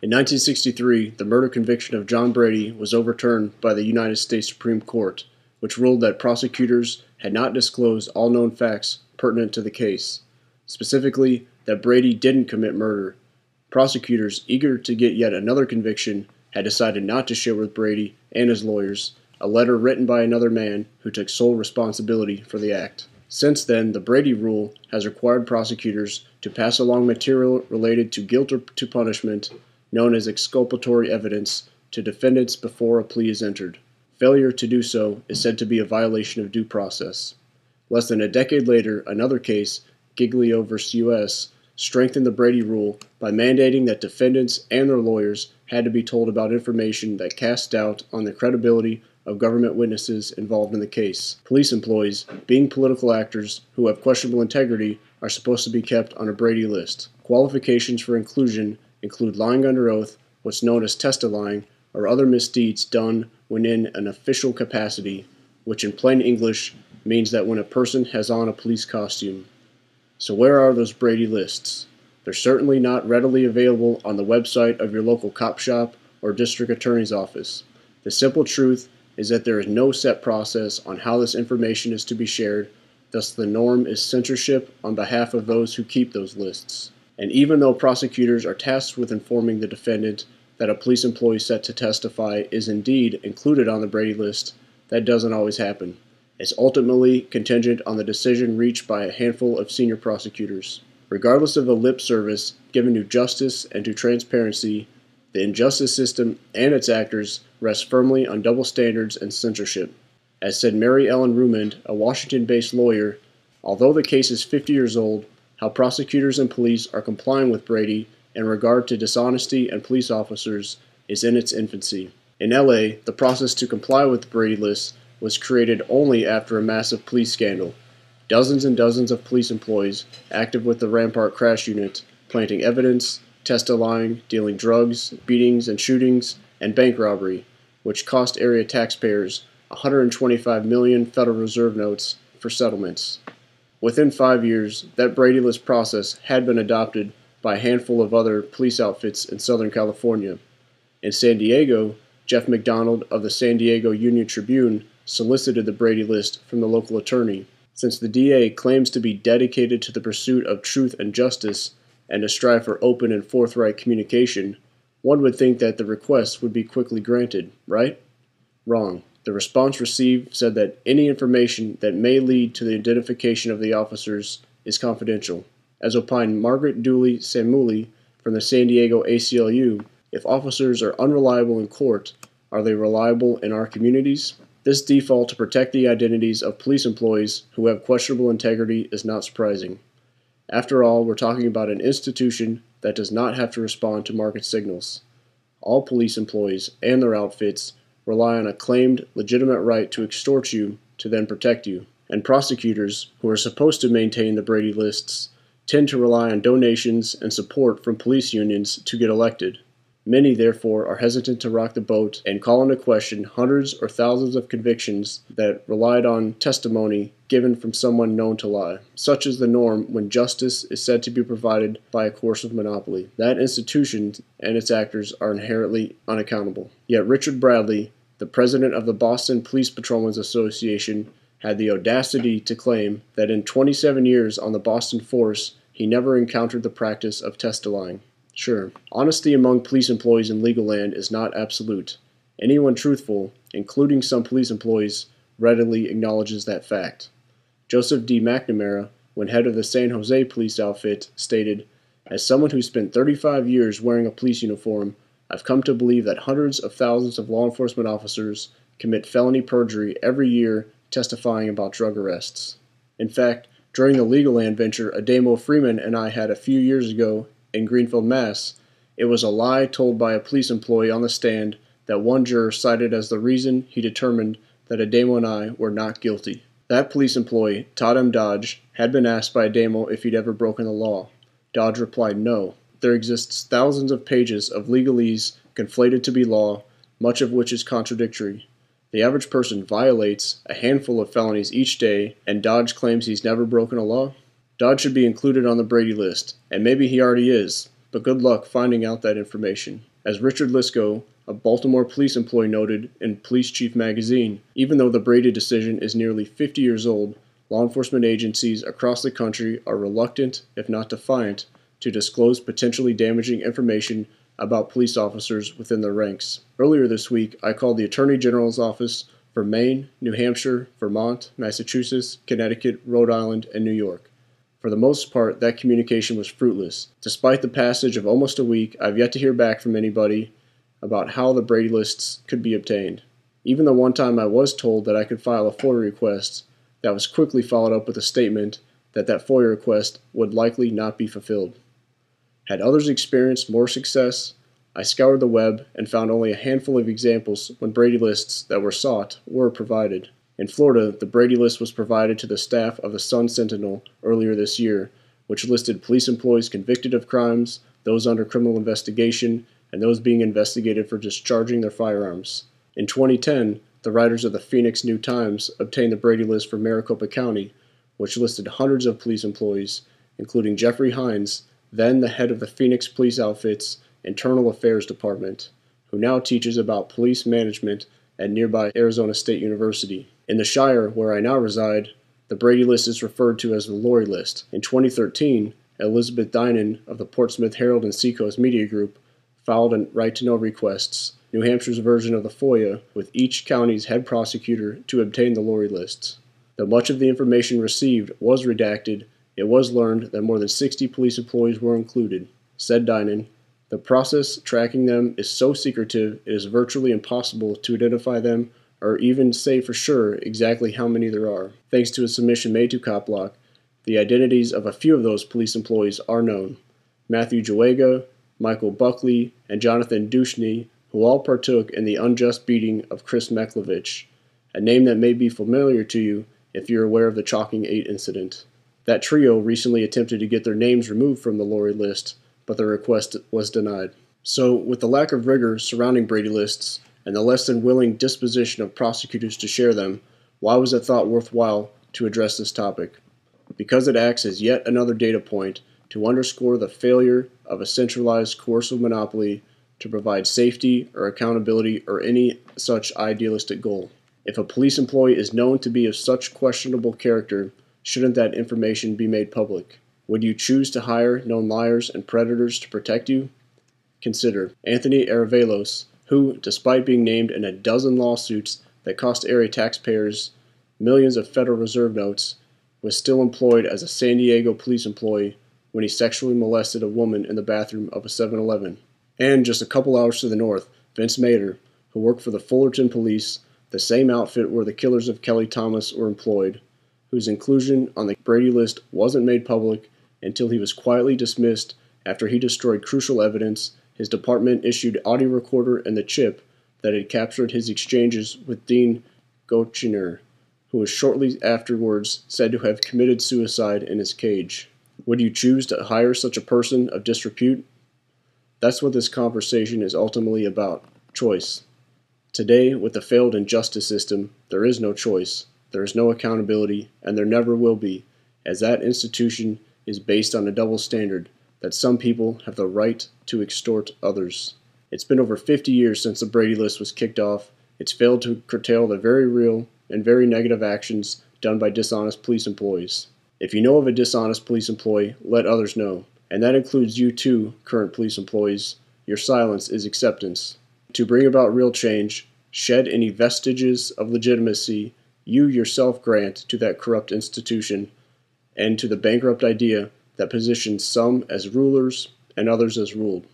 In 1963, the murder conviction of John Brady was overturned by the United States Supreme Court, which ruled that prosecutors had not disclosed all known facts pertinent to the case. Specifically, that Brady didn't commit murder. Prosecutors, eager to get yet another conviction, had decided not to share with Brady and his lawyers a letter written by another man who took sole responsibility for the act. Since then, the Brady Rule has required prosecutors to pass along material related to guilt or to punishment, known as exculpatory evidence, to defendants before a plea is entered. Failure to do so is said to be a violation of due process. Less than a decade later, another case, Giglio v. U.S., strengthened the Brady Rule by mandating that defendants and their lawyers had to be told about information that cast doubt on the credibility of government witnesses involved in the case. Police employees, being political actors who have questionable integrity, are supposed to be kept on a Brady list. Qualifications for inclusion include lying under oath, what's known as testifying, or other misdeeds done when in an official capacity, which in plain English means that when a person has on a police costume. So where are those Brady lists? They're certainly not readily available on the website of your local cop shop or district attorney's office. The simple truth is that there is no set process on how this information is to be shared, thus the norm is censorship on behalf of those who keep those lists. And even though prosecutors are tasked with informing the defendant that a police employee set to testify is indeed included on the Brady list, that doesn't always happen. It's ultimately contingent on the decision reached by a handful of senior prosecutors. Regardless of the lip service given to justice and to transparency, the injustice system and its actors rest firmly on double standards and censorship. As said Mary Ellen Rumand, a Washington-based lawyer, although the case is 50 years old, how prosecutors and police are complying with Brady in regard to dishonesty and police officers is in its infancy. In LA, the process to comply with the Brady list was created only after a massive police scandal. Dozens and dozens of police employees active with the Rampart Crash Unit, planting evidence, testifying, dealing drugs, beatings and shootings, and bank robbery, which cost area taxpayers $125 million Federal Reserve notes for settlements. Within 5 years, that Brady list process had been adopted by a handful of other police outfits in Southern California. In San Diego, Jeff McDonald of the San Diego Union Tribune solicited the Brady list from the local attorney. Since the DA claims to be dedicated to the pursuit of truth and justice and to strive for open and forthright communication, one would think that the request would be quickly granted, right? Wrong. The response received said that any information that may lead to the identification of the officers is confidential. As opined Margaret Dooley Samuli from the San Diego ACLU, if officers are unreliable in court, are they reliable in our communities? This default to protect the identities of police employees who have questionable integrity is not surprising. After all, we're talking about an institution that does not have to respond to market signals. All police employees and their outfits rely on a claimed legitimate right to extort you to then protect you. And prosecutors, who are supposed to maintain the Brady lists, tend to rely on donations and support from police unions to get elected. Many, therefore, are hesitant to rock the boat and call into question hundreds or thousands of convictions that relied on testimony given from someone known to lie. Such is the norm when justice is said to be provided by a coercive monopoly. That institution and its actors are inherently unaccountable. Yet Richard Bradley, the president of the Boston Police Patrolmen's Association, had the audacity to claim that in 27 years on the Boston force, he never encountered the practice of testifying. Sure, honesty among police employees in legal land is not absolute. Anyone truthful, including some police employees, readily acknowledges that fact. Joseph D. McNamara, when head of the San Jose police outfit, stated, "As someone who spent 35 years wearing a police uniform, I've come to believe that hundreds of thousands of law enforcement officers commit felony perjury every year testifying about drug arrests." In fact, during the Legal Land venture Adamo Freeman and I had a few years ago in Greenfield, Mass., it was a lie told by a police employee on the stand that one juror cited as the reason he determined that Adamo and I were not guilty. That police employee, Todd M. Dodge, had been asked by Adamo if he'd ever broken the law. Dodge replied no. There exists thousands of pages of legalese conflated to be law, much of which is contradictory. The average person violates a handful of felonies each day, and Dodge claims he's never broken a law? Dodge should be included on the Brady list, and maybe he already is, but good luck finding out that information. As Richard Lisco, a Baltimore police employee, noted in Police Chief magazine, even though the Brady decision is nearly 50 years old, law enforcement agencies across the country are reluctant, if not defiant, to disclose potentially damaging information about police officers within their ranks. Earlier this week, I called the Attorney General's office for Maine, New Hampshire, Vermont, Massachusetts, Connecticut, Rhode Island, and New York. For the most part, that communication was fruitless. Despite the passage of almost a week, I've yet to hear back from anybody about how the Brady lists could be obtained. Even the one time I was told that I could file a FOIA request, that was quickly followed up with a statement that that FOIA request would likely not be fulfilled. Had others experienced more success? I scoured the web and found only a handful of examples when Brady lists that were sought were provided. In Florida, the Brady list was provided to the staff of the Sun-Sentinel earlier this year, which listed police employees convicted of crimes, those under criminal investigation, and those being investigated for discharging their firearms. In 2010, the writers of the Phoenix New-Times obtained the Brady list for Maricopa County, which listed hundreds of police employees, including Jeffrey Hines, then the head of the Phoenix Police Outfit's Internal Affairs Department, who now teaches about police management at nearby Arizona State University. In the Shire, where I now reside, the Brady list is referred to as the Lori list. In 2013, Elizabeth Dinan of the Portsmouth Herald and Seacoast Media Group filed a right-to-know requests, New Hampshire's version of the FOIA, with each county's head prosecutor to obtain the Lori lists. Though much of the information received was redacted, it was learned that more than 60 police employees were included. Said Dinan, "The process tracking them is so secretive it is virtually impossible to identify them or even say for sure exactly how many there are. Thanks to a submission made to Copblock, the identities of a few of those police employees are known: Matthew Joega, Michael Buckley, and Jonathan Duchney, who all partook in the unjust beating of Chris Meklovich, a name that may be familiar to you if you're aware of the Chalking 8 incident. That trio recently attempted to get their names removed from the Lori list, but their request was denied." So, with the lack of rigor surrounding Brady lists, and the less than willing disposition of prosecutors to share them, why was it thought worthwhile to address this topic? Because it acts as yet another data point to underscore the failure of a centralized coercive monopoly to provide safety or accountability or any such idealistic goal. If a police employee is known to be of such questionable character, shouldn't that information be made public? Would you choose to hire known liars and predators to protect you? Consider Anthony Aravelos, who, despite being named in a dozen lawsuits that cost area taxpayers millions of Federal Reserve notes, was still employed as a San Diego police employee when he sexually molested a woman in the bathroom of a 7-Eleven. And just a couple hours to the north, Vince Mader, who worked for the Fullerton Police, the same outfit where the killers of Kelly Thomas were employed, whose inclusion on the Brady list wasn't made public until he was quietly dismissed after he destroyed crucial evidence. His department issued audio recorder and the chip that had captured his exchanges with Dean Gochiner, who was shortly afterwards said to have committed suicide in his cage. Would you choose to hire such a person of disrepute? That's what this conversation is ultimately about: choice. Today, with the failed injustice system, there is no choice, there is no accountability, and there never will be, as that institution is based on a double standard that some people have the right to extort others. It's been over 50 years since the Brady list was kicked off. It's failed to curtail the very real and very negative actions done by dishonest police employees. If you know of a dishonest police employee, let others know. And that includes you too, current police employees. Your silence is acceptance. To bring about real change, shed any vestiges of legitimacy you yourself grant to that corrupt institution, and to the bankrupt idea that positions some as rulers and others as ruled.